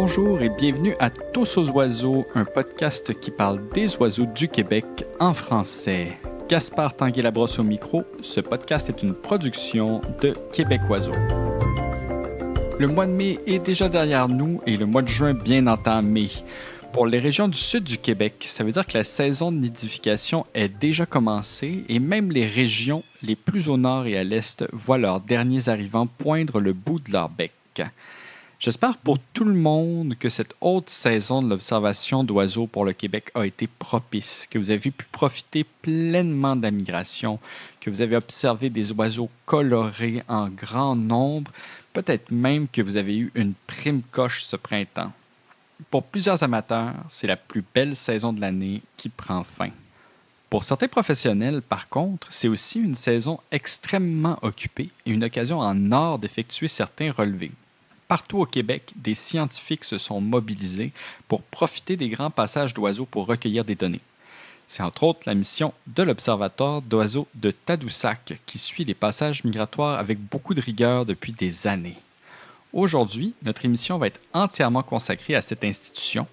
Bonjour et bienvenue à Tous aux oiseaux, un podcast qui parle des oiseaux du Québec en français. Gaspard Tanguay-Labrosse au micro, ce podcast est une production de Québec Oiseaux. Le mois de mai est déjà derrière nous et le mois de juin bien entamé. Pour les régions du sud du Québec, ça veut dire que la saison de nidification est déjà commencée et même les régions les plus au nord et à l'est voient leurs derniers arrivants poindre le bout de leur bec. J'espère pour tout le monde que cette haute saison de l'observation d'oiseaux pour le Québec a été propice, que vous avez pu profiter pleinement de la migration, que vous avez observé des oiseaux colorés en grand nombre, peut-être même que vous avez eu une prime coche ce printemps. Pour plusieurs amateurs, c'est la plus belle saison de l'année qui prend fin. Pour certains professionnels, par contre, c'est aussi une saison extrêmement occupée et une occasion en or d'effectuer certains relevés. Partout au Québec, des scientifiques se sont mobilisés pour profiter des grands passages d'oiseaux pour recueillir des données. C'est entre autres la mission de l'Observatoire d'oiseaux de Tadoussac qui suit les passages migratoires avec beaucoup de rigueur depuis des années. Aujourd'hui, notre émission va être entièrement consacrée à cette institution.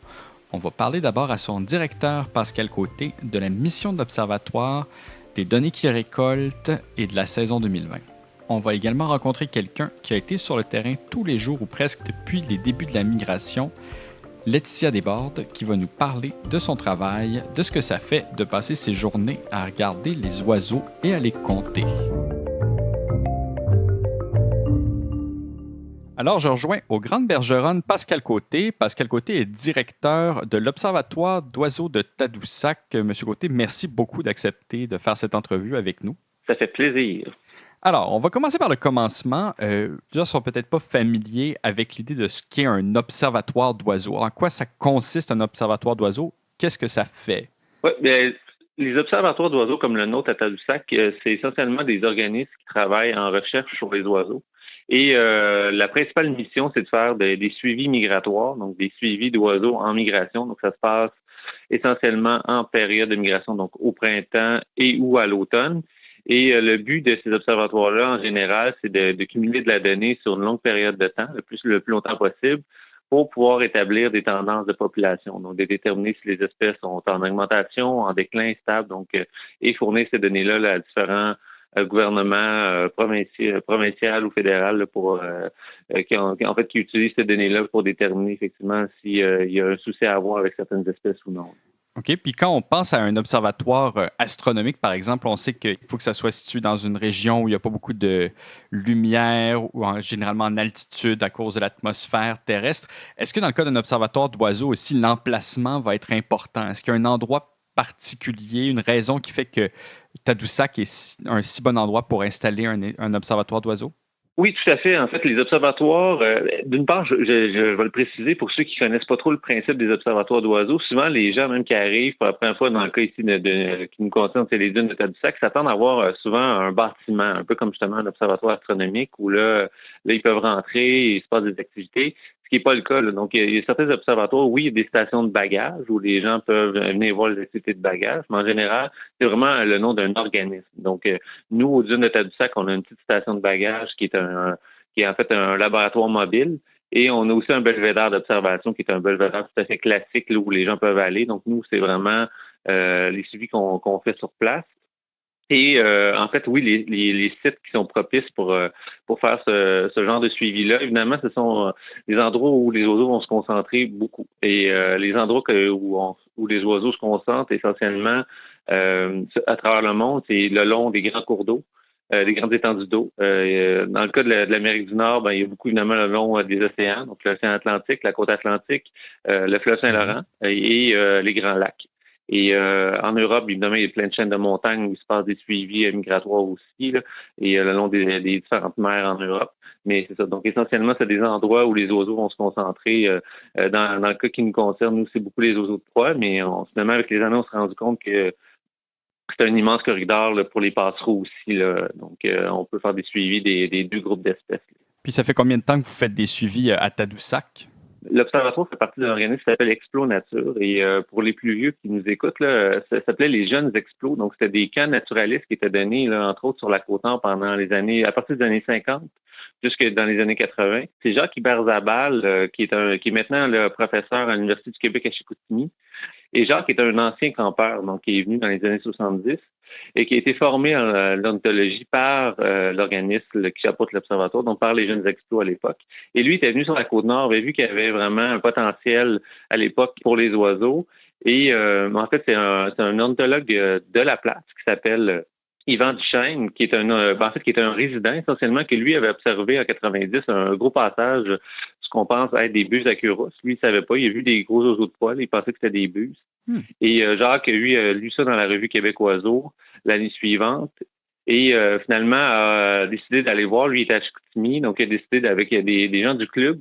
On va parler d'abord à son directeur Pascal Côté de la mission de l'Observatoire, des données qu'il récolte et de la saison 2020. On va également rencontrer quelqu'un qui a été sur le terrain tous les jours ou presque depuis les débuts de la migration, Laetitia Desbordes, qui va nous parler de son travail, de ce que ça fait de passer ses journées à regarder les oiseaux et à les compter. Alors, je rejoins aux Grandes Bergeronnes Pascal Côté. Pascal Côté est directeur de l'Observatoire d'oiseaux de Tadoussac. Monsieur Côté, merci beaucoup d'accepter de faire cette entrevue avec nous. Ça fait plaisir. Alors, on va commencer par le commencement. Les gens ne sont peut-être pas familiers avec l'idée de ce qu'est un observatoire d'oiseaux. En quoi ça consiste un observatoire d'oiseaux? Qu'est-ce que ça fait? Oui, bien, les observatoires d'oiseaux comme le nôtre à Tadoussac, c'est essentiellement des organismes qui travaillent en recherche sur les oiseaux. Et la principale mission, c'est de faire des suivis migratoires, donc des suivis d'oiseaux en migration. Donc, ça se passe essentiellement en période de migration, donc au printemps et ou à l'automne. Et le but de ces observatoires-là, en général, c'est de cumuler de la donnée sur une longue période de temps, le plus longtemps possible, pour pouvoir établir des tendances de population, donc de déterminer si les espèces sont en augmentation, en déclin, stable, donc et fournir ces données-là à différents gouvernements provincial ou fédéral là, pour qui utilisent ces données-là pour déterminer effectivement s'il y a un souci à avoir avec certaines espèces ou non. OK. Puis quand on pense à un observatoire astronomique, par exemple, on sait qu'il faut que ça soit situé dans une région où il n'y a pas beaucoup de lumière ou généralement en altitude à cause de l'atmosphère terrestre. Est-ce que dans le cas d'un observatoire d'oiseaux aussi, l'emplacement va être important? Est-ce qu'il y a un endroit particulier, une raison qui fait que Tadoussac est un si bon endroit pour installer un observatoire d'oiseaux? Oui, tout à fait. En fait, les observatoires, d'une part, je vais le préciser pour ceux qui connaissent pas trop le principe des observatoires d'oiseaux. Souvent, les gens même qui arrivent pour la première fois dans le cas ici qui nous concerne, c'est les dunes de Tadoussac, s'attendent à avoir souvent un bâtiment, un peu comme justement un observatoire astronomique où là ils peuvent rentrer, il se passe des activités. Ce qui n'est pas le cas. Là. Donc, il y a certains observatoires, oui, il y a des stations de bagages où les gens peuvent venir voir les activités de bagages, mais en général, c'est vraiment le nom d'un organisme. Donc, nous, aux dunes de Tadoussac, on a une petite station de bagages qui est en fait un laboratoire mobile. Et on a aussi un belvédère d'observation qui est un belvédère tout à fait classique là, où les gens peuvent aller. Donc, nous, c'est vraiment les suivis qu'on fait sur place. Et en fait, oui, les sites qui sont propices pour faire ce genre de suivi-là, évidemment, ce sont des endroits où les oiseaux vont se concentrer beaucoup. Et les endroits où les oiseaux se concentrent essentiellement à travers le monde, c'est le long des grands cours d'eau, des grandes étendues d'eau. Dans le cas de l'Amérique du Nord, il y a beaucoup évidemment le long des océans, donc l'océan Atlantique, la côte Atlantique, le fleuve Saint-Laurent et les grands lacs. Et en Europe, évidemment, il y a plein de chaînes de montagnes où il se passe des suivis migratoires aussi, là, et le long des différentes mers en Europe. Mais c'est ça. Donc, essentiellement, c'est des endroits où les oiseaux vont se concentrer. Dans le cas qui nous concerne, nous, c'est beaucoup les oiseaux de proie, mais finalement, avec les années, on s'est rendu compte que c'est un immense corridor là, pour les passereaux aussi. Là. Donc, on peut faire des suivis des deux groupes d'espèces. Puis ça fait combien de temps que vous faites des suivis à Tadoussac? L'Observatoire fait partie d'un organisme qui s'appelle Explo Nature. Et pour les plus vieux qui nous écoutent, là, ça s'appelait les Jeunes Explos. Donc, c'était des camps naturalistes qui étaient donnés, là, entre autres, sur la Côte-Nord pendant les années, à partir des années 50 jusque dans les années 80. C'est Jacques-Hubert Zabal, qui est maintenant le professeur à l'Université du Québec à Chicoutimi. Et Jacques est un ancien campeur, donc qui est venu dans les années 70 et qui a été formé en l'ornithologie par l'organisme qui chapeaute l'Observatoire, donc par les Jeunes Explos à l'époque. Et lui, il était venu sur la Côte-Nord, avait vu qu'il y avait vraiment un potentiel à l'époque pour les oiseaux. Et en fait, c'est un ornithologue de la place qui s'appelle Yvan Duchesne, qui est qui est un résident essentiellement, qui lui avait observé en 90 un gros passage, ce qu'on pense être des buses à Curos. Lui, il savait pas, il a vu des gros oiseaux de poil, il pensait que c'était des buses. Et Jacques, lui, a lu ça dans la revue Québec Oiseaux l'année suivante. Et finalement, a décidé d'aller voir. Lui, il était à Chicoutimi, donc il a décidé avec des gens du club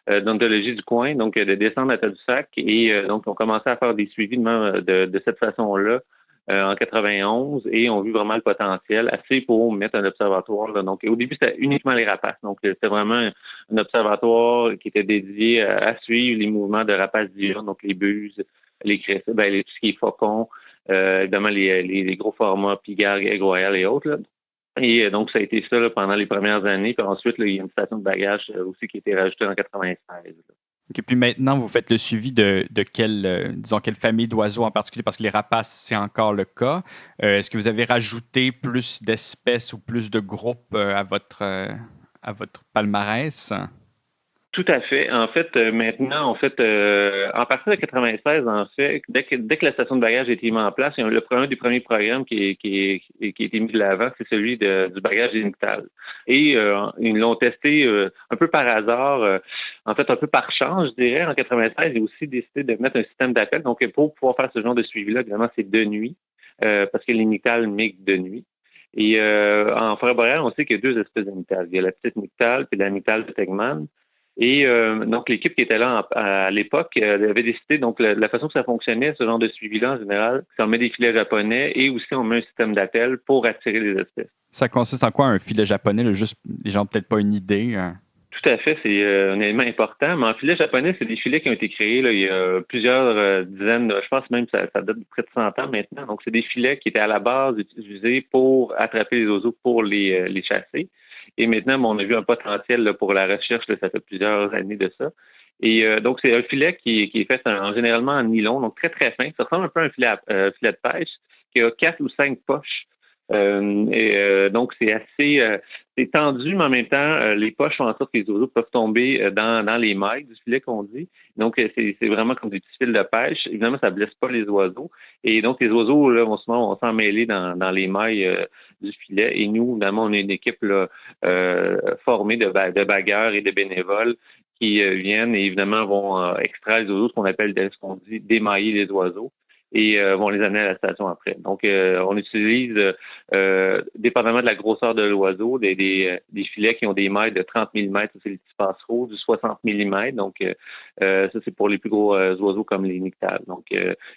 d'ontologie du coin, donc de descendre à Tadoussac. Et donc, on commençait à faire des suivis de cette façon-là en 91 et on a vu vraiment le potentiel assez pour mettre un observatoire. Là. Donc, au début, c'était uniquement les rapaces. Donc, c'était vraiment un observatoire qui était dédié à suivre les mouvements de rapaces diurnes, donc les buses, les cressets, tout ce qui est faucons, évidemment les gros formats, pigargues, aigles royales et autres. Là. Et donc, ça a été ça là, pendant les premières années. Puis ensuite, là, il y a une station de bagages aussi qui a été rajoutée en 96. Là. Et puis maintenant, vous faites le suivi de quelle famille d'oiseaux en particulier, parce que les rapaces, c'est encore le cas. Est-ce que vous avez rajouté plus d'espèces ou plus de groupes à votre palmarès? Tout à fait. En fait, maintenant, en partir de 96, en fait, dès que la station de bagages a été mise en place, il y a un des premiers programmes qui a été mis de l'avant, c'est celui du bagage génital. Et ils l'ont testé un peu par hasard, en fait, un peu par chance, je dirais. En 96, ils ont aussi décidé de mettre un système d'appel. Donc, pour pouvoir faire ce genre de suivi-là, évidemment, c'est de nuit, parce que les nictales migrent de nuit. Et en forêt boréale, on sait qu'il y a deux espèces de nictales. Il y a la petite nictale et la nictale de Tegman. Et donc, l'équipe qui était là à l'époque avait décidé, donc la façon que ça fonctionnait, ce genre de suivi-là, en général, c'est on met des filets japonais et aussi on met un système d'appel pour attirer les espèces. Ça consiste en quoi, un filet japonais? Là, juste, les gens n'ont peut-être pas une idée. Tout à fait, c'est un élément important. Mais en filet japonais, c'est des filets qui ont été créés là, il y a plusieurs dizaines, je pense même que ça date de près de 100 ans maintenant. Donc, c'est des filets qui étaient à la base utilisés pour attraper les oiseaux, pour les chasser. Et maintenant, on a vu un potentiel là, pour la recherche, là, ça fait plusieurs années de ça. Et donc, c'est un filet qui est fait généralement en nylon, donc très, très fin. Ça ressemble un peu à un filet de pêche qui a 4 ou 5 poches. Donc, c'est assez c'est tendu, mais en même temps, les poches font en sorte que les oiseaux peuvent tomber dans les mailles du filet qu'on dit. Donc, c'est vraiment comme des petits fils de pêche. Évidemment, ça ne blesse pas les oiseaux. Et donc, les oiseaux là, vont s'en mêler dans les mailles du filet. Et nous, évidemment, on est une équipe là, formée de bagueurs et de bénévoles qui viennent et évidemment vont extraire les oiseaux, ce qu'on dit démailler les oiseaux. Et vont les amener à la station après. Donc, on utilise, dépendamment de la grosseur de l'oiseau, des filets qui ont des mailles de 30 mm, c'est les petits passereaux, du 60 mm. Donc, ça, c'est pour les plus gros oiseaux comme les nictales. Donc,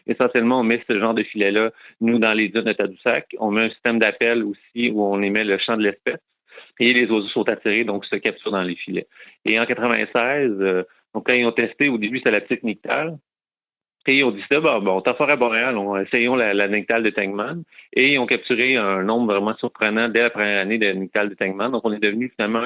essentiellement, on met ce genre de filet-là, nous, dans les dunes de Tadoussac. On met un système d'appel aussi où on émet le champ de l'espèce. Et les oiseaux sont attirés, donc se capturent dans les filets. Et en 96, donc quand ils ont testé, au début, c'était la petite nictale. Et on dit ça, bon, en forêt boréale, essayons la nictale de Tegman. Et ils ont capturé un nombre vraiment surprenant dès la première année de nictale de Tegman. Donc, on est devenu finalement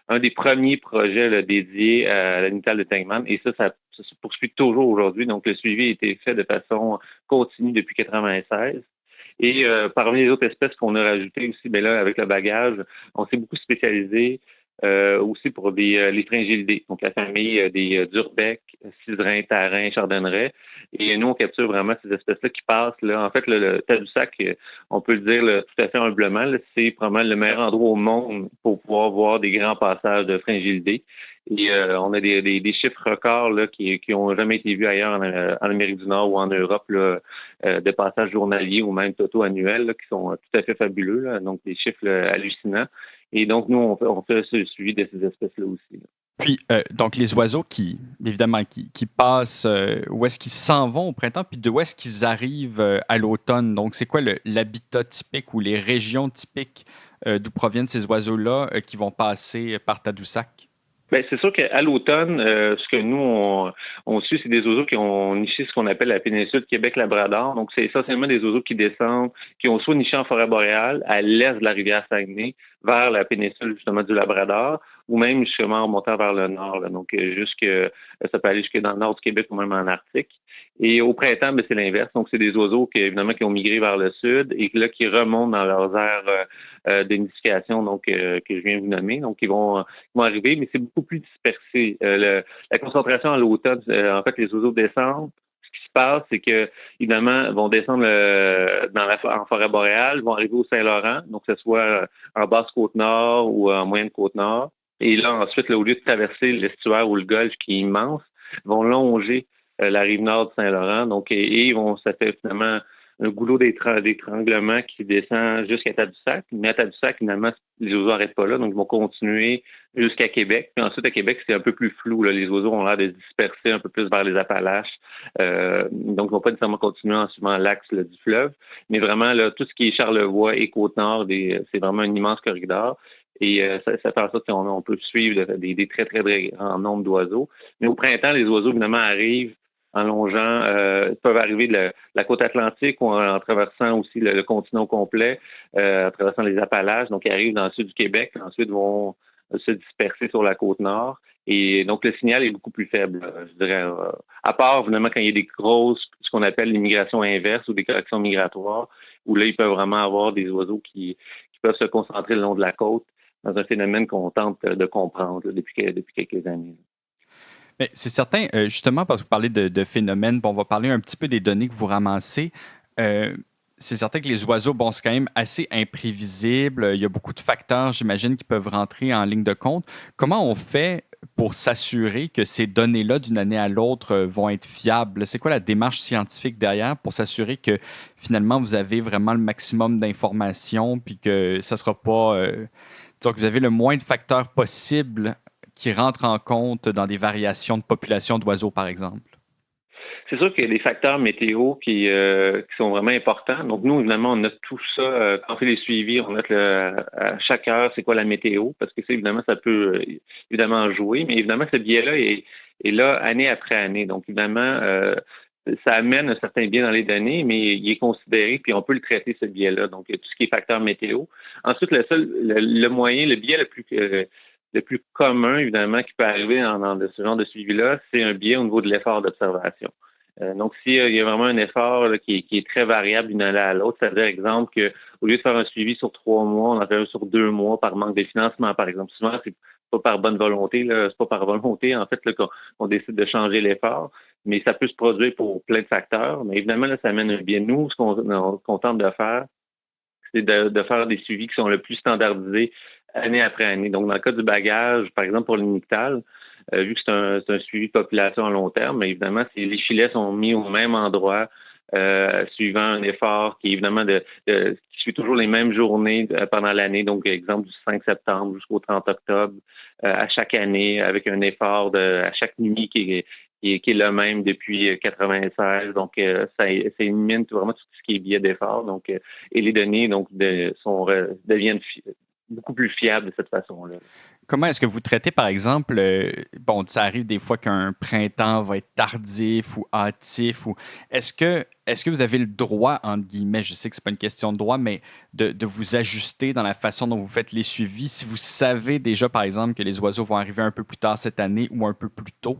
un des premiers projets là, dédiés à la nictale de Tegman. Et ça se poursuit toujours aujourd'hui. Donc, le suivi a été fait de façon continue depuis 96. Et parmi les autres espèces qu'on a rajoutées aussi, là, avec le bagage, on s'est beaucoup spécialisé aussi pour les fringillidés, donc la famille des durbecs, ciserins, tarins, chardonnerets. Et nous, on capture vraiment ces espèces-là qui passent. Là. En fait, le Tadoussac, on peut le dire là, tout à fait humblement, là, c'est probablement le meilleur endroit au monde pour pouvoir voir des grands passages de fringillidés. Et on a des chiffres records là, qui ont jamais été vus ailleurs en Amérique du Nord ou en Europe, là, de passages journaliers ou même totaux-annuels là, qui sont tout à fait fabuleux. Là, donc, des chiffres là, hallucinants. Et donc, nous, on fait le suivi de ces espèces-là aussi. Là. Puis, donc, les oiseaux qui passent, où est-ce qu'ils s'en vont au printemps, puis de où est-ce qu'ils arrivent à l'automne? Donc, c'est quoi l'habitat typique ou les régions typiques d'où proviennent ces oiseaux-là qui vont passer par Tadoussac? Ben, c'est sûr qu'à l'automne, ce que nous, on suit, c'est des oiseaux qui ont niché ce qu'on appelle la péninsule de Québec-Labrador. Donc, c'est essentiellement des oiseaux qui descendent, qui ont soit niché en forêt boréale, à l'est de la rivière Saguenay, vers la péninsule, justement, du Labrador, ou même justement en montant vers le nord. Là. Donc, ça peut aller jusque dans le nord du Québec ou même en Arctique. Et au printemps, ben, c'est l'inverse. Donc, c'est des oiseaux qui, évidemment, qui ont migré vers le sud et là, qui remontent dans leurs aires de nidification, donc, que je viens de vous nommer. Donc, ils vont arriver, mais c'est beaucoup plus dispersé. La concentration à l'automne, en fait, les oiseaux descendent. Ce qui se passe, c'est que, évidemment, vont descendre en forêt boréale, vont arriver au Saint-Laurent, donc que ce soit en basse côte nord ou en moyenne côte nord. Et là, ensuite, là, au lieu de traverser l'estuaire ou le golfe qui est immense, vont longer la rive nord du Saint-Laurent. Donc, ça fait finalement un goulot d'étranglement qui descend jusqu'à Tadoussac. Mais à Tadoussac, finalement, les oiseaux n'arrêtent pas là, donc ils vont continuer jusqu'à Québec. Puis ensuite, à Québec, c'est un peu plus flou. Là. Les oiseaux ont l'air de se disperser un peu plus vers les Appalaches. Donc, ils ne vont pas nécessairement continuer en suivant l'axe là, du fleuve. Mais vraiment, là, tout ce qui est Charlevoix et Côte-Nord, c'est vraiment un immense corridor. Et ça fait en sorte qu'on peut suivre des très, très, très grands nombres d'oiseaux. Mais au printemps, les oiseaux, évidemment, arrivent en longeant, peuvent arriver de la côte atlantique ou en traversant aussi le continent complet, en traversant les Appalaches. Donc, ils arrivent dans le sud du Québec, ensuite vont se disperser sur la côte nord. Et donc, le signal est beaucoup plus faible, je dirais. À part, évidemment, quand il y a des grosses, ce qu'on appelle l'immigration inverse ou des corrections migratoires, où là, ils peuvent vraiment avoir des oiseaux qui peuvent se concentrer le long de la côte dans un phénomène qu'on tente de comprendre là, depuis quelques années. Mais c'est certain, justement, parce que vous parlez de phénomènes, bon, on va parler un petit peu des données que vous ramassez. Euh, c'est certain que les oiseaux, bon, c'est quand même assez imprévisible. Il y a beaucoup de facteurs, j'imagine, qui peuvent rentrer en ligne de compte. Comment on fait pour s'assurer que ces données-là, d'une année à l'autre, vont être fiables? C'est quoi la démarche scientifique derrière pour s'assurer que finalement, vous avez vraiment le maximum d'informations puis que ça ne sera pas... disons que vous avez le moins de facteurs possibles qui rentrent en compte dans des variations de population d'oiseaux, par exemple? C'est sûr qu'il y a des facteurs météo qui sont vraiment importants. Donc, nous, évidemment, on note tout ça. Quand on fait les suivis, on note à chaque heure c'est quoi la météo, parce que ça, évidemment, ça peut évidemment jouer. Mais évidemment, ce biais-là est là année après année. Donc, évidemment, ça amène un certain biais dans les données, mais il est considéré, puis on peut le traiter, ce biais-là. Donc, tout ce qui est facteur météo. Ensuite, le moyen, le biais le plus commun, évidemment, qui peut arriver dans ce genre de suivi-là, c'est un biais au niveau de l'effort d'observation. Donc, s'il y a vraiment un effort là, qui est très variable d'une année à l'autre, ça veut dire, exemple, qu'au lieu de faire un suivi sur 3 mois, on en fait un sur 2 mois par manque de financement, par exemple. Souvent, c'est pas par bonne volonté, là, c'est pas par volonté, en fait, là, qu'on décide de changer l'effort, mais ça peut se produire pour plein de facteurs. Mais évidemment, là, ça amène un biais. Nous, ce qu'on tente de faire, c'est de faire des suivis qui sont le plus standardisés année après année. Donc, dans le cas du bagage, par exemple, pour l'imictal, vu que c'est un suivi de population à long terme, mais évidemment, les filets sont mis au même endroit, suivant un effort qui est évidemment qui suit toujours les mêmes journées pendant l'année. Donc, exemple, du 5 septembre jusqu'au 30 octobre, à chaque année, avec un effort à chaque nuit qui est le même depuis 96. Donc, ça élimine vraiment tout ce qui est biais d'effort. Donc, et les données donc deviennent beaucoup plus fiables de cette façon-là. Comment est-ce que vous traitez, par exemple, bon, ça arrive des fois qu'un printemps va être tardif ou hâtif, ou est-ce que vous avez le droit, entre guillemets, je sais que c'est pas une question de droit, mais de vous ajuster dans la façon dont vous faites les suivis si vous savez déjà, par exemple, que les oiseaux vont arriver un peu plus tard cette année ou un peu plus tôt?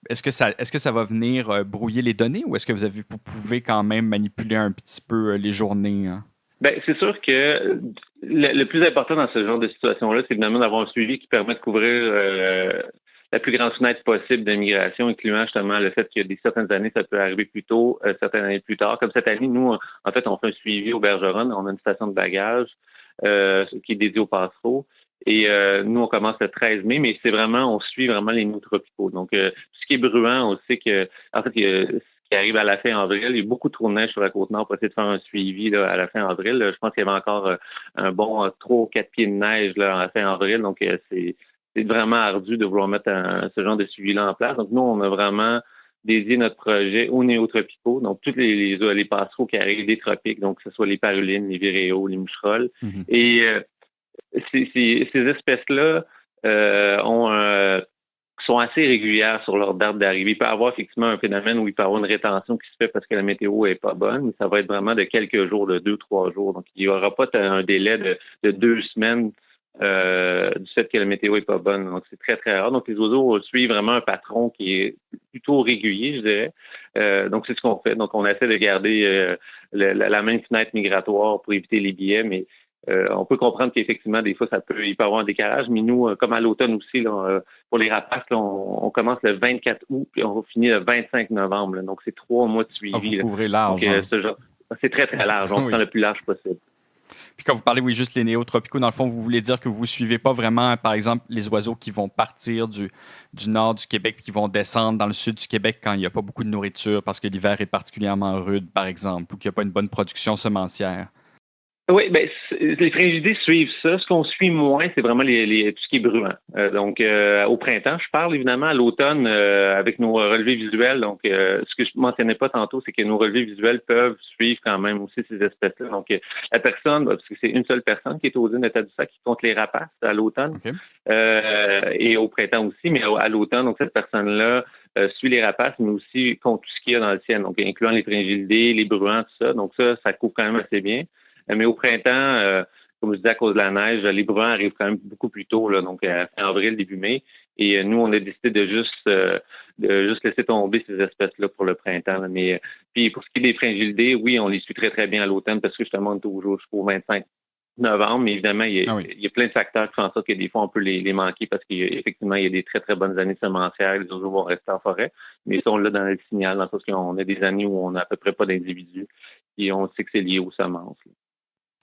Est-ce que ça va venir brouiller les données ou est-ce que vous pouvez quand même manipuler un petit peu les journées, hein? Ben, c'est sûr que le plus important dans ce genre de situation-là, c'est évidemment d'avoir un suivi qui permet de couvrir la plus grande fenêtre possible d'immigration, incluant justement le fait qu'il y a certaines années, ça peut arriver plus tôt, certaines années plus tard. Comme cette année, nous, en fait, on fait un suivi au Bergeron. On a une station de bagages qui est dédiée aux passereaux. Et nous, on commence le 13 mai, mais on suit vraiment les nœuds tropicaux. Donc, ce qui est brûlant, on sait que, en fait, qui arrive à la fin avril. Il y a beaucoup trop de neige sur la Côte-Nord pour essayer de faire un suivi là, à la fin avril. Je pense qu'il y avait encore un bon 3 ou 4 pieds de neige là, à la fin avril. Donc, c'est vraiment ardu de vouloir mettre ce genre de suivi-là en place. Donc, nous, on a vraiment dédié notre projet aux néotropicaux. Donc, tous les passereaux qui arrivent des tropiques, donc que ce soit les parulines, les viréos, les moucherolles. Mhm. Et ces espèces-là sont assez régulières sur leur date d'arrivée. Il peut y avoir effectivement un phénomène où il peut y avoir une rétention qui se fait parce que la météo est pas bonne, mais ça va être vraiment de quelques jours, de 2, 3 jours. Donc, il n'y aura pas un délai de 2 semaines du fait que la météo est pas bonne. Donc, c'est très, très rare. Donc, les oiseaux suivent vraiment un patron qui est plutôt régulier, je dirais. Donc, c'est ce qu'on fait. Donc, on essaie de garder la même fenêtre migratoire pour éviter les biais, mais on peut comprendre qu'effectivement, des fois, il peut y avoir un décalage, mais nous, comme à l'automne aussi, là, pour les rapaces, là, on commence le 24 août puis on finit le 25 novembre. Là. Donc, c'est 3 mois de Ah, vous suivi. Là. couvrez Donc, large. Hein. c'est très, très large. On Oui. prend le plus large possible. Puis quand vous parlez, oui, juste les néotropicaux, dans le fond, vous voulez dire que vous ne suivez pas vraiment, par exemple, les oiseaux qui vont partir du nord du Québec et qui vont descendre dans le sud du Québec quand il n'y a pas beaucoup de nourriture parce que l'hiver est particulièrement rude, par exemple, ou qu'il n'y a pas une bonne production semencière. Oui, ben les fringidés suivent ça. Ce qu'on suit moins, c'est vraiment tout ce qui est brûlant. Donc, au printemps, je parle évidemment à l'automne avec nos relevés visuels. Donc, ce que je mentionnais pas tantôt, c'est que nos relevés visuels peuvent suivre quand même aussi ces espèces-là. Donc, la personne, parce que c'est une seule personne qui est aux îles de Tadoussac qui compte les rapaces à l'automne et au printemps aussi, mais à l'automne, donc cette personne-là suit les rapaces, mais aussi compte tout ce qu'il y a dans le ciel, donc incluant les fringilidés, les bruants, tout ça. Donc, ça couvre quand même assez bien. Mais au printemps, comme je disais, à cause de la neige, les bruants arrivent quand même beaucoup plus tôt, là, donc fin avril, début mai. Et nous, on a décidé de juste laisser tomber ces espèces-là pour le printemps. Là. Mais puis pour ce qui est des fringilidés, oui, on les suit très, très bien à l'automne parce que justement, on est toujours jusqu'au 25 novembre. Mais évidemment, il y a plein de facteurs qui font en sorte que des fois, on peut les manquer parce qu'effectivement, il y a des très, très bonnes années semencières. Les oiseaux vont rester en forêt. Mais ils sont là dans le signal, dans le sens qu'on a des années où on n'a à peu près pas d'individus. Et on sait que c'est lié aux semences. Là.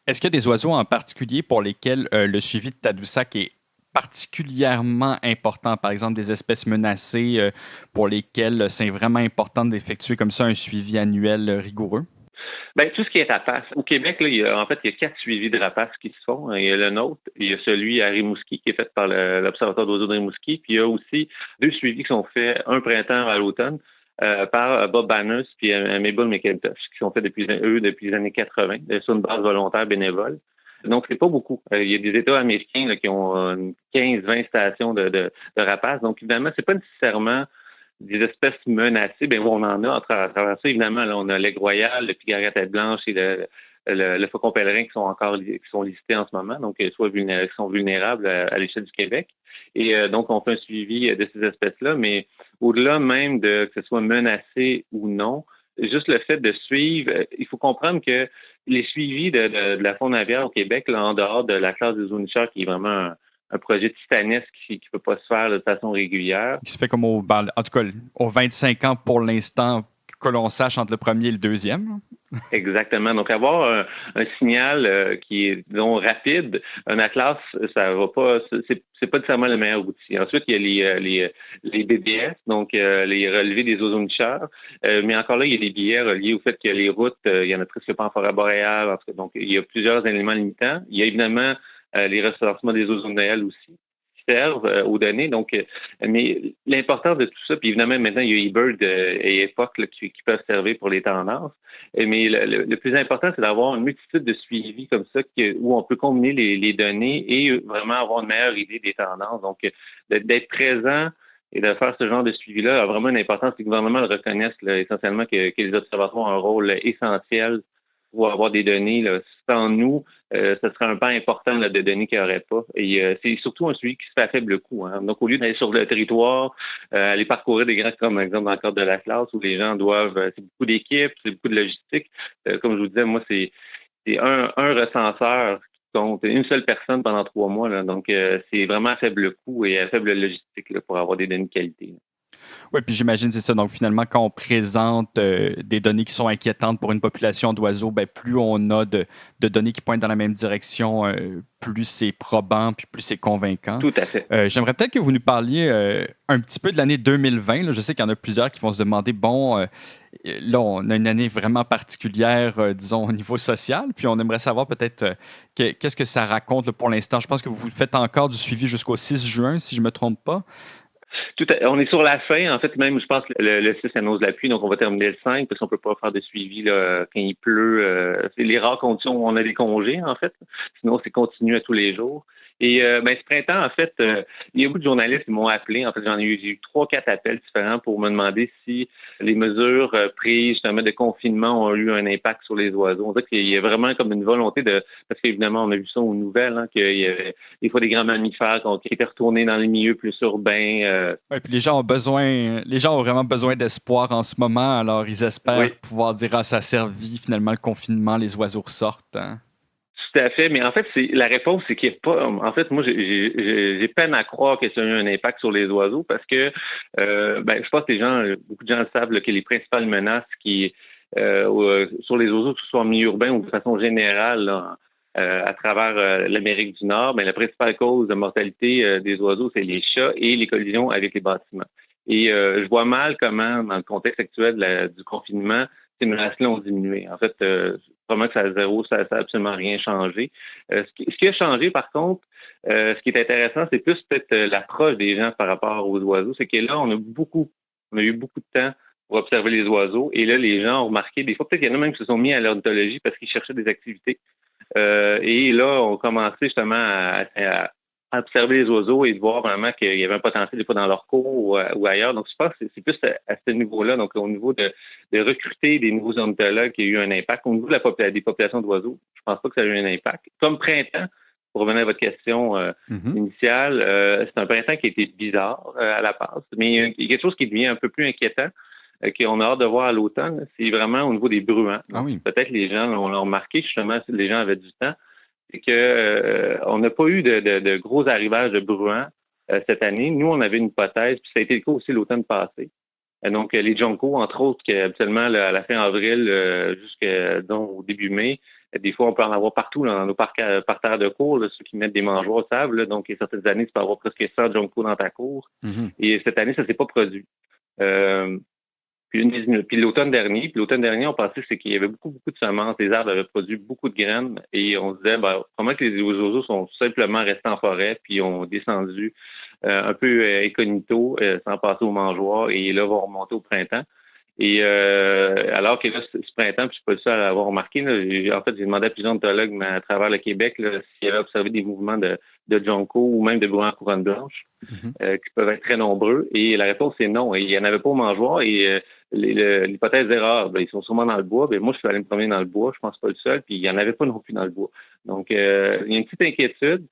Est-ce qu'il y a des oiseaux en particulier pour lesquels le suivi de Tadoussac est particulièrement important, par exemple des espèces menacées pour lesquelles c'est vraiment important d'effectuer comme ça un suivi annuel rigoureux? Bien, tout ce qui est rapace. Au Québec, là, il y a 4 suivis de rapaces qui se font. Il y a le nôtre, il y a celui à Rimouski qui est fait par l'Observatoire d'oiseaux de Rimouski, puis il y a aussi 2 suivis qui sont faits un printemps à l'automne par Bob Banners puis Mabel McIntosh, qui sont faits depuis les années 80, sur une base volontaire bénévole. Donc, c'est pas beaucoup. Il y a des États américains là, qui ont 15-20 stations de rapaces. Donc, évidemment, c'est pas nécessairement des espèces menacées. Bien, on en a à travers ça. Évidemment, là, on a l'aigle royal, le pigaré à tête blanche et le faucon pèlerin qui sont listés en ce moment, donc qui sont vulnérables à l'échelle du Québec. Et donc, on fait un suivi de ces espèces-là, mais au-delà même de que ce soit menacé ou non, juste le fait de suivre, il faut comprendre que les suivis de la faune aviaire au Québec, là, en dehors de la classe des zoonicheurs, qui est vraiment un projet titanesque qui ne peut pas se faire de façon régulière. Qui se fait comme en tout cas, aux 25 ans pour l'instant, que l'on sache entre le premier et le deuxième. Exactement. Donc, avoir un signal qui est, disons, rapide, un atlas, ça va pas, c'est pas nécessairement le meilleur outil. Ensuite, il y a les BBS, donc les relevés des ozonicheurs. Mais encore là, il y a des biais reliés au fait que les routes, il y en a presque pas en forêt boréale. Donc, il y a plusieurs éléments limitants. Il y a évidemment les recensements des ozonoïales aussi servent aux données. Donc, mais l'importance de tout ça, puis évidemment, maintenant, il y a eBird et Epoch là, qui peuvent servir pour les tendances. Mais le plus important, c'est d'avoir une multitude de suivis comme ça où on peut combiner les données et vraiment avoir une meilleure idée des tendances. Donc, d'être présent et de faire ce genre de suivi-là a vraiment une importance. Que le gouvernement le reconnaisse là, essentiellement que les observatoires ont un rôle essentiel pour avoir des données. Là. Sans nous, ce serait un pas important là, de données qu'il n'y aurait pas. Et c'est surtout un suivi qui se fait à faible coût. Hein. Donc, au lieu d'aller sur le territoire, aller parcourir des grands, comme par exemple dans le cadre de l'Atlas, où les gens doivent, c'est beaucoup d'équipes, c'est beaucoup de logistique. Comme je vous disais, moi, c'est un recenseur qui compte une seule personne pendant 3 mois. Là. Donc, c'est vraiment à faible coût et à faible logistique là, pour avoir des données de qualité. Là. Oui, puis j'imagine c'est ça. Donc finalement, quand on présente des données qui sont inquiétantes pour une population d'oiseaux, ben, plus on a de données qui pointent dans la même direction, plus c'est probant, puis plus c'est convaincant. Tout à fait. J'aimerais peut-être que vous nous parliez un petit peu de l'année 2020. Là. Je sais qu'il y en a plusieurs qui vont se demander, bon, là, on a une année vraiment particulière, disons, au niveau social, puis on aimerait savoir peut-être qu'est-ce que ça raconte là, pour l'instant. Je pense que vous faites encore du suivi jusqu'au 6 juin, si je ne me trompe pas. On est sur la fin. En fait, même, je pense que le 6 annonce la pluie, donc on va terminer le 5 parce qu'on peut pas faire de suivi là, quand il pleut. C'est les rares conditions où on a des congés, en fait. Sinon, c'est continu à tous les jours. Et ce printemps, en fait, il y a beaucoup de journalistes qui m'ont appelé. En fait, j'ai eu 3-4 appels différents pour me demander si les mesures prises justement de confinement ont eu un impact sur les oiseaux. On dirait qu'il y a vraiment comme une volonté parce qu'évidemment, on a vu ça aux nouvelles, qu'il y avait des fois des grands mammifères qui étaient retournés dans les milieux plus urbains. Ouais, puis les gens ont vraiment besoin d'espoir en ce moment, alors ils espèrent Oui. pouvoir dire ça a servi finalement le confinement, les oiseaux ressortent. Hein. Tout à fait, mais en fait, la réponse, c'est qu'il n'y a pas. En fait, moi, j'ai peine à croire que ça a eu un impact sur les oiseaux parce que, je pense que beaucoup de gens le savent que les principales menaces sur les oiseaux, que ce soit en milieu urbain ou de façon générale, là, à travers l'Amérique du Nord, la principale cause de mortalité des oiseaux, c'est les chats et les collisions avec les bâtiments. Et je vois mal comment, dans le contexte actuel du confinement, ces menaces-là ont diminué. En fait, vraiment que ça a zéro, ça n'a absolument rien changé. Ce qui a changé, par contre, ce qui est intéressant, c'est plus peut-être l'approche des gens par rapport aux oiseaux. C'est que là, on a eu beaucoup de temps pour observer les oiseaux. Et là, les gens ont remarqué, des fois, peut-être qu'il y en a même qui se sont mis à l'ornithologie parce qu'ils cherchaient des activités. Et là, on commencé justement à observer les oiseaux et de voir vraiment qu'il y avait un potentiel des fois dans leur cours ou ailleurs. Donc, je pense que c'est plus à ce niveau-là, donc au niveau de recruter des nouveaux ornithologues qui a eu un impact. Au niveau des populations d'oiseaux, je pense pas que ça a eu un impact. Comme printemps, pour revenir à votre question initiale, c'est un printemps qui a été bizarre à la base, mais il y a quelque chose qui devient un peu plus inquiétant, qu'on a hâte de voir à l'automne, c'est vraiment au niveau des bruants. Ah oui. Peut-être les gens l'ont remarqué, justement, si les gens avaient du temps, c'est que on n'a pas eu de gros arrivages de bruants cette année. Nous, on avait une hypothèse, puis ça a été le cas aussi l'automne passé. Donc, les juncos, entre autres, qui habituellement, à la fin avril jusqu'au début mai, des fois, on peut en avoir partout dans nos parterres de cours, ceux qui mettent des mangeoires savent. Donc, il y a certaines années, tu peux avoir presque 100 juncos dans ta cour. Mm-hmm. Et cette année, ça s'est pas produit. Puis l'automne dernier, on pensait qu'il y avait beaucoup de semences, les arbres avaient produit beaucoup de graines et on se disait comment que les oiseaux sont tout simplement restés en forêt puis ont descendu un peu incognito sans passer au mangeoir et là vont remonter au printemps. Et alors que là, ce printemps, puis je suis pas le seul à l'avoir remarqué, là, j'ai demandé à plusieurs ornithologues à travers le Québec s'ils avaient observé des mouvements de jonco ou même de bruants à couronne blanche qui peuvent être très nombreux. Et la réponse est non. Et il n'y en avait pas au mangeoir et l'hypothèse d'erreur, ils sont sûrement dans le bois. Moi, je suis allé me promener dans le bois, je pense pas le seul, puis il n'y en avait pas non plus dans le bois. Donc, il y a une petite inquiétude.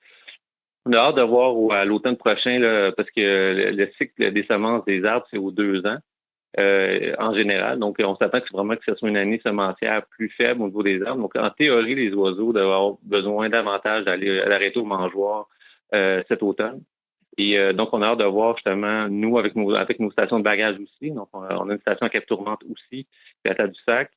On a hâte de voir à l'automne prochain, là, parce que le cycle des semences des arbres, c'est aux 2 ans. En général. Donc, on s'attend que ce soit une année semencière plus faible au niveau des arbres. Donc, en théorie, les oiseaux doivent avoir besoin davantage d'arrêter au mangeoir cet automne. Et donc, on a hâte de voir justement, nous, avec nos stations de bagages aussi. Donc, on a une station à Cap-Tourmente aussi, puis à Tadoussac.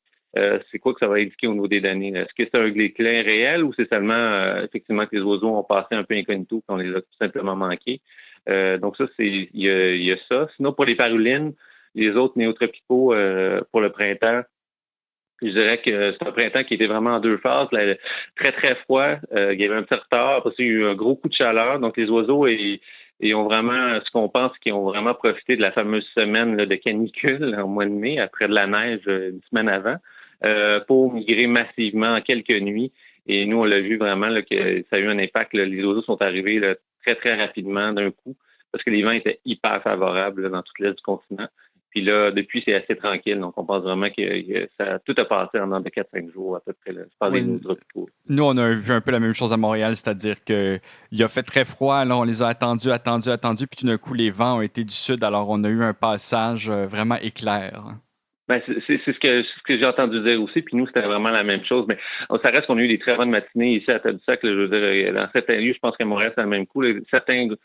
C'est quoi que ça va indiquer au niveau des données? Est-ce que c'est un déclin réel ou c'est seulement effectivement que les oiseaux ont passé un peu incognito qu'on les a tout simplement manqués? Donc, ça, il y a ça. Sinon, pour les parulines, les autres néotropicaux pour le printemps, je dirais que c'est un printemps qui était vraiment en 2 phases. Là, très, très froid. Il y avait un petit retard. Après ça, il y a eu un gros coup de chaleur. Donc, les oiseaux ont vraiment, ce qu'on pense, qu'ils ont vraiment profité de la fameuse semaine de canicule en mois de mai, après de la neige une semaine avant, pour migrer massivement en quelques nuits. Et nous, on l'a vu vraiment que ça a eu un impact. Les oiseaux sont arrivés très, très rapidement d'un coup parce que les vents étaient hyper favorables dans toute l'est du continent. Puis là, depuis, c'est assez tranquille. Donc, on pense vraiment que tout a passé en de 4-5 jours à peu près. Là. Je parle des néotropicaux. Nous, on a vu un peu la même chose à Montréal, c'est-à-dire qu'il a fait très froid. Là, on les a attendus, puis tout d'un coup, les vents ont été du sud. Alors, on a eu un passage vraiment éclair. C'est ce que j'ai entendu dire aussi. Puis nous, c'était vraiment la même chose. Mais ça reste qu'on a eu des très bonnes matinées ici à Tadoussac. Je veux dire, dans certains lieux, je pense qu'à Montréal, c'est le même coup. Certaines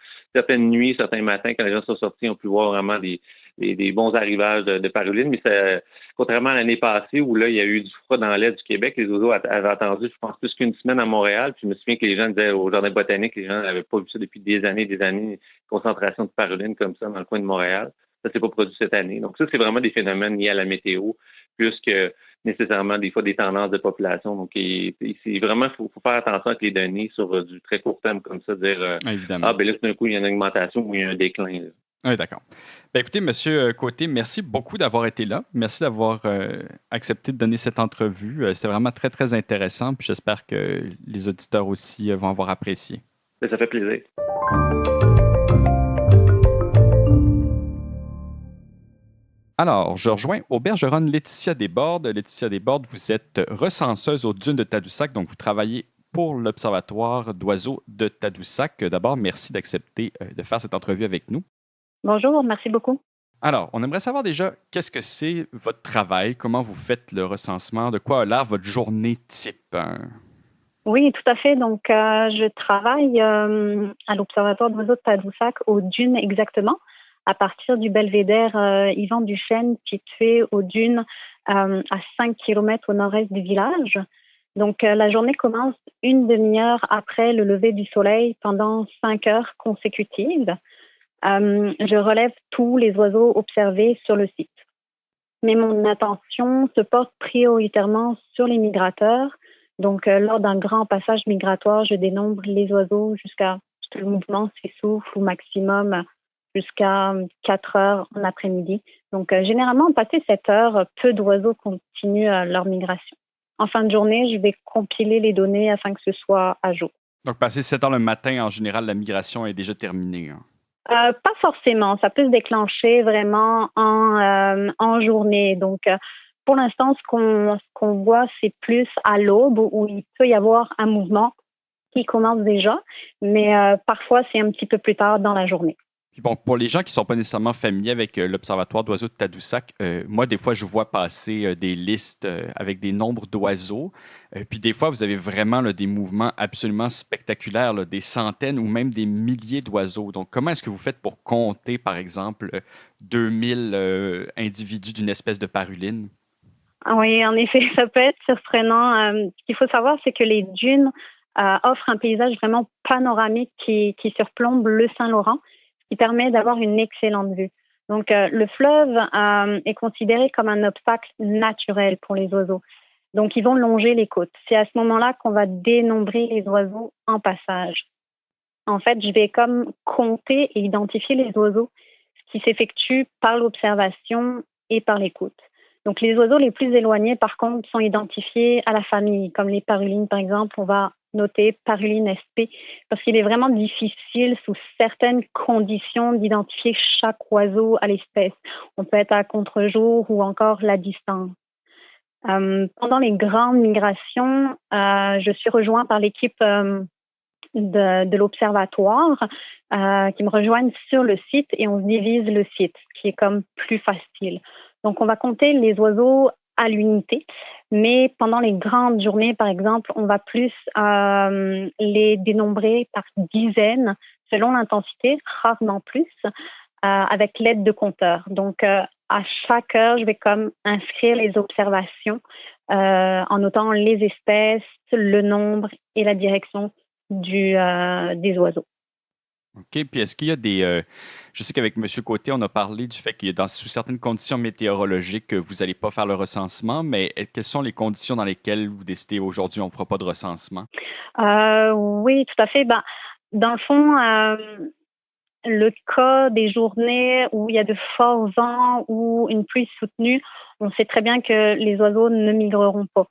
nuits, certains matins, quand les gens sont sortis, on pu voir vraiment des bons arrivages de parulines. Mais contrairement à l'année passée où là, il y a eu du froid dans l'est du Québec, les oiseaux avaient attendu, je pense, plus qu'une semaine à Montréal. Puis je me souviens que les gens disaient au jardin botanique, les gens n'avaient pas vu ça depuis des années, concentration de parulines comme ça dans le coin de Montréal. Ça s'est pas produit cette année. Donc ça, c'est vraiment des phénomènes liés à la météo, plus que nécessairement des fois des tendances de population. Donc c'est vraiment, faut faire attention avec les données sur du très court terme comme ça, dire là, tout d'un coup, il y a une augmentation ou il y a un déclin. Là. Oui, d'accord. Écoutez, M. Côté, merci beaucoup d'avoir été là. Merci d'avoir accepté de donner cette entrevue. C'était vraiment très, très intéressant. Puis j'espère que les auditeurs aussi vont avoir apprécié. Mais ça fait plaisir. Alors, je rejoins Aubergeronne Laetitia Desbordes. Laetitia Desbordes, vous êtes recenseuse aux dunes de Tadoussac, donc vous travaillez pour l'Observatoire d'oiseaux de Tadoussac. D'abord, merci d'accepter de faire cette entrevue avec nous. Bonjour, merci beaucoup. Alors, on aimerait savoir déjà qu'est-ce que c'est votre travail, comment vous faites le recensement, de quoi a l'air votre journée type. Oui, tout à fait. Donc, je travaille à l'Observatoire d'oiseaux de Tadoussac, aux dunes exactement, à partir du belvédère Yvan Duchesne, situé aux dunes à 5 km au nord-est du village. Donc, la journée commence une demi-heure après le lever du soleil pendant 5 heures consécutives. Je relève tous les oiseaux observés sur le site. Mais mon attention se porte prioritairement sur les migrateurs. Donc, lors d'un grand passage migratoire, je dénombre les oiseaux jusqu'à ce que le mouvement s'essouffle au maximum jusqu'à 4 heures en après-midi. Donc, généralement, passé 7 heures, peu d'oiseaux continuent leur migration. En fin de journée, je vais compiler les données afin que ce soit à jour. Donc, passé 7 heures le matin, en général, la migration est déjà terminée. Pas forcément. Ça peut se déclencher vraiment en journée. Donc, pour l'instant, ce qu'on voit, c'est plus à l'aube où il peut y avoir un mouvement qui commence déjà, mais parfois, c'est un petit peu plus tard dans la journée. Puis bon, pour les gens qui ne sont pas nécessairement familiers avec l'Observatoire d'oiseaux de Tadoussac, moi, des fois, je vois passer des listes avec des nombres d'oiseaux. Puis des fois, vous avez vraiment là, des mouvements absolument spectaculaires, là, des centaines ou même des milliers d'oiseaux. Donc, comment est-ce que vous faites pour compter, par exemple, 2000 individus d'une espèce de paruline? Oui, en effet, ça peut être surprenant. Ce qu'il faut savoir, c'est que les dunes offrent un paysage vraiment panoramique qui surplombe le Saint-Laurent, qui permet d'avoir une excellente vue. Donc, le fleuve est considéré comme un obstacle naturel pour les oiseaux. Donc, ils vont longer les côtes. C'est à ce moment-là qu'on va dénombrer les oiseaux en passage. En fait, je vais comme compter et identifier les oiseaux, ce qui s'effectue par l'observation et par l'écoute. Donc, les oiseaux les plus éloignés, par contre, sont identifiés à la famille, comme les parulines, par exemple. On va noter paruline SP, parce qu'il est vraiment difficile, sous certaines conditions, d'identifier chaque oiseau à l'espèce. On peut être à contre-jour ou encore la distance. Pendant les grandes migrations, je suis rejointe par l'équipe de l'observatoire qui me rejoignent sur le site et on se divise le site, ce qui est comme plus facile. Donc, on va compter les oiseaux à l'unité, mais pendant les grandes journées, par exemple, on va plus les dénombrer par dizaines, selon l'intensité, rarement plus, avec l'aide de compteurs. Donc, à chaque heure, je vais comme inscrire les observations en notant les espèces, le nombre et la direction des oiseaux. OK. Puis est-ce qu'il y a des. Je sais qu'avec M. Côté, on a parlé du fait qu'il y a sous certaines conditions météorologiques, vous n'allez pas faire le recensement, mais quelles sont les conditions dans lesquelles vous décidez aujourd'hui on ne fera pas de recensement? Oui, tout à fait. Ben, dans le fond, le cas des journées où il y a de forts vents ou une pluie soutenue, on sait très bien que les oiseaux ne migreront pas.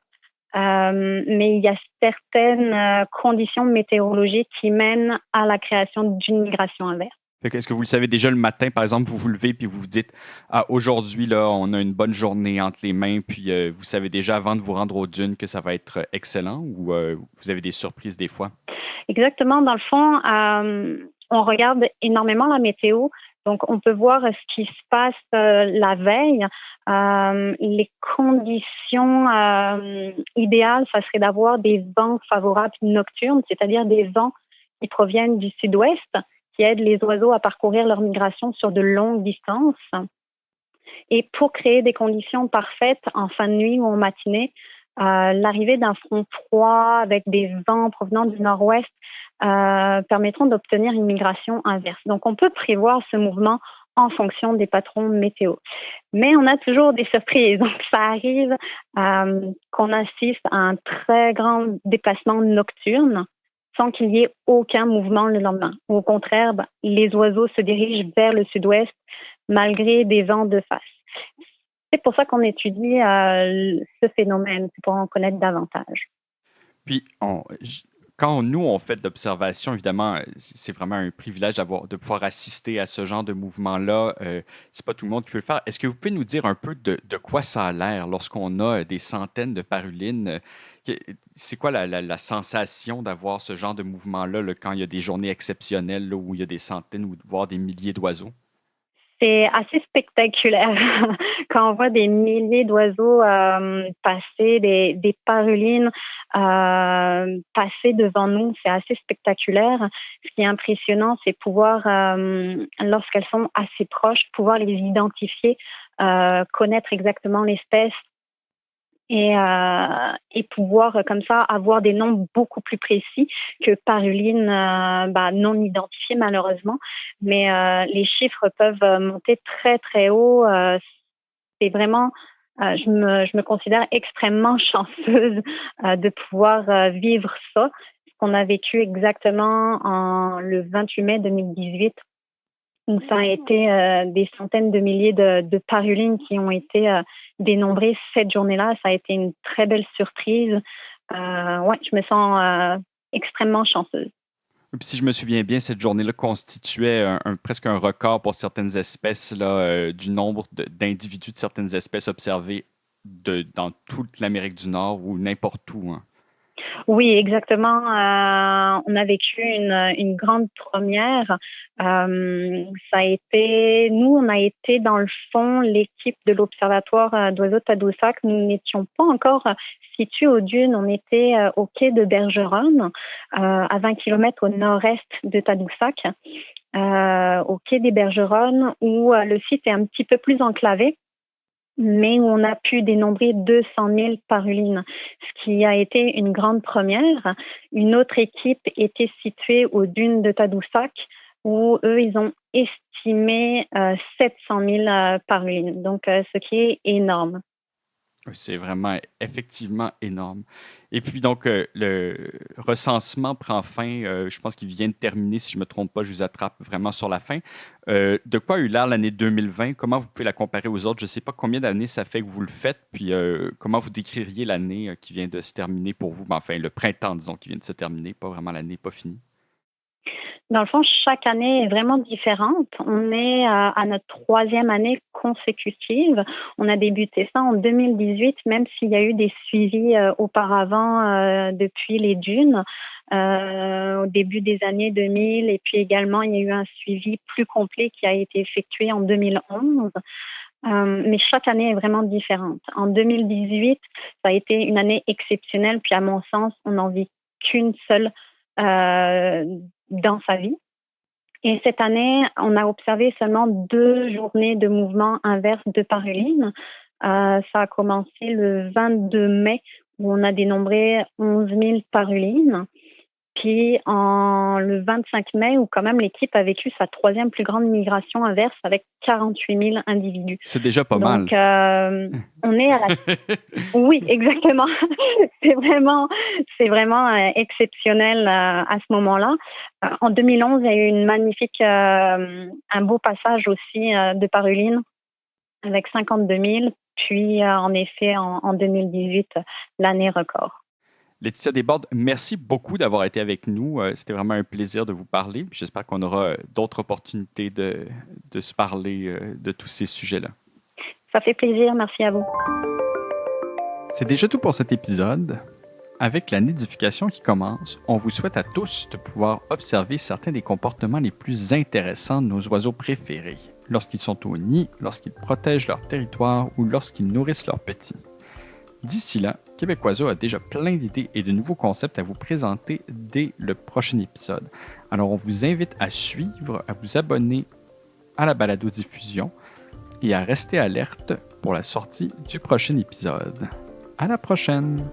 Mais il y a certaines conditions météorologiques qui mènent à la création d'une migration inverse. Est-ce que vous le savez déjà le matin, par exemple, vous vous levez puis vous vous dites ah, aujourd'hui, là, on a une bonne journée entre les mains, puis vous savez déjà avant de vous rendre aux dunes que ça va être excellent ou vous avez des surprises des fois? Exactement. Dans le fond, on regarde énormément la météo. Donc, on peut voir ce qui se passe la veille. Les conditions idéales, ça serait d'avoir des vents favorables nocturnes, c'est-à-dire des vents qui proviennent du sud-ouest, qui aident les oiseaux à parcourir leur migration sur de longues distances. Et pour créer des conditions parfaites en fin de nuit ou en matinée, l'arrivée d'un front froid avec des vents provenant du nord-ouest permettront d'obtenir une migration inverse. Donc, on peut prévoir ce mouvement en fonction des patrons météo. Mais on a toujours des surprises. Donc, ça arrive qu'on assiste à un très grand déplacement nocturne sans qu'il y ait aucun mouvement le lendemain. Au contraire, les oiseaux se dirigent vers le sud-ouest malgré des vents de face. C'est pour ça qu'on étudie ce phénomène, c'est pour en connaître davantage. Puis, quand nous, on fait de l'observation, évidemment, c'est vraiment un privilège de pouvoir assister à ce genre de mouvement-là. C'est pas tout le monde qui peut le faire. Est-ce que vous pouvez nous dire un peu de quoi ça a l'air lorsqu'on a des centaines de parulines? C'est quoi la sensation d'avoir ce genre de mouvement-là là, quand il y a des journées exceptionnelles là, où il y a des centaines ou voire des milliers d'oiseaux? C'est assez spectaculaire quand on voit des milliers d'oiseaux passer, des parulines passer devant nous. C'est assez spectaculaire. Ce qui est impressionnant, c'est pouvoir, lorsqu'elles sont assez proches, pouvoir les identifier, connaître exactement l'espèce et pouvoir comme ça avoir des noms beaucoup plus précis que parulines non identifiées malheureusement. Mais les chiffres peuvent monter très très haut. C'est vraiment, je me considère extrêmement chanceuse de pouvoir vivre ça. Ce qu'on a vécu exactement le 28 mai 2018. Donc, ça a été des centaines de milliers de parulines qui ont été dénombrées cette journée-là. Ça a été une très belle surprise. Ouais, je me sens extrêmement chanceuse. Et puis, si je me souviens bien, cette journée-là constituait presque un record pour certaines espèces là, du nombre d'individus de certaines espèces observées dans toute l'Amérique du Nord ou n'importe où. Hein. Oui, exactement. On a vécu une grande première. Ça a été, nous, on a été dans le fond l'équipe de l'Observatoire d'oiseaux de Tadoussac. Nous n'étions pas encore situés aux dunes. On était au quai de Bergeronne, à 20 km au nord-est de Tadoussac, au quai des Bergeronnes, où le site est un petit peu plus enclavé, mais où on a pu dénombrer 200 000 parulines, ce qui a été une grande première. Une autre équipe était située aux dunes de Tadoussac, où eux, ils ont estimé 700 000 parulines, donc ce qui est énorme. C'est vraiment effectivement énorme. Et puis donc, le recensement prend fin, je pense qu'il vient de terminer, si je ne me trompe pas, je vous attrape vraiment sur la fin. De quoi a eu l'air l'année 2020? Comment vous pouvez la comparer aux autres? Je ne sais pas combien d'années ça fait que vous le faites, puis comment vous décririez l'année qui vient de se terminer pour vous? Ben, enfin, le printemps, disons, qui vient de se terminer, pas vraiment l'année, pas finie. Dans le fond, chaque année est vraiment différente. On est à notre 3e année consécutive. On a débuté ça en 2018, même s'il y a eu des suivis auparavant depuis les dunes, au début des années 2000. Et puis également, il y a eu un suivi plus complet qui a été effectué en 2011. Mais chaque année est vraiment différente. En 2018, ça a été une année exceptionnelle. Puis à mon sens, on n'en vit qu'une seule dans sa vie. Et cette année, on a observé seulement 2 journées de mouvement inverse de parulines. Ça a commencé le 22 mai, où on a dénombré 11 000 parulines. Puis le 25 mai, où quand même l'équipe a vécu sa 3e plus grande migration inverse avec 48 000 individus. C'est déjà pas mal. Donc, on est à la... Oui, exactement. C'est vraiment exceptionnel à ce moment-là. En 2011, il y a eu une magnifique, un beau passage aussi de parulines avec 52 000. Puis, en effet, en 2018, l'année record. Laetitia Desbordes, merci beaucoup d'avoir été avec nous. C'était vraiment un plaisir de vous parler. J'espère qu'on aura d'autres opportunités de se parler de tous ces sujets-là. Ça fait plaisir. Merci à vous. C'est déjà tout pour cet épisode. Avec la nidification qui commence, on vous souhaite à tous de pouvoir observer certains des comportements les plus intéressants de nos oiseaux préférés, lorsqu'ils sont au nid, lorsqu'ils protègent leur territoire ou lorsqu'ils nourrissent leurs petits. D'ici là, Québec Oiseau a déjà plein d'idées et de nouveaux concepts à vous présenter dès le prochain épisode. Alors on vous invite à suivre, à vous abonner à la balado-diffusion et à rester alerte pour la sortie du prochain épisode. À la prochaine!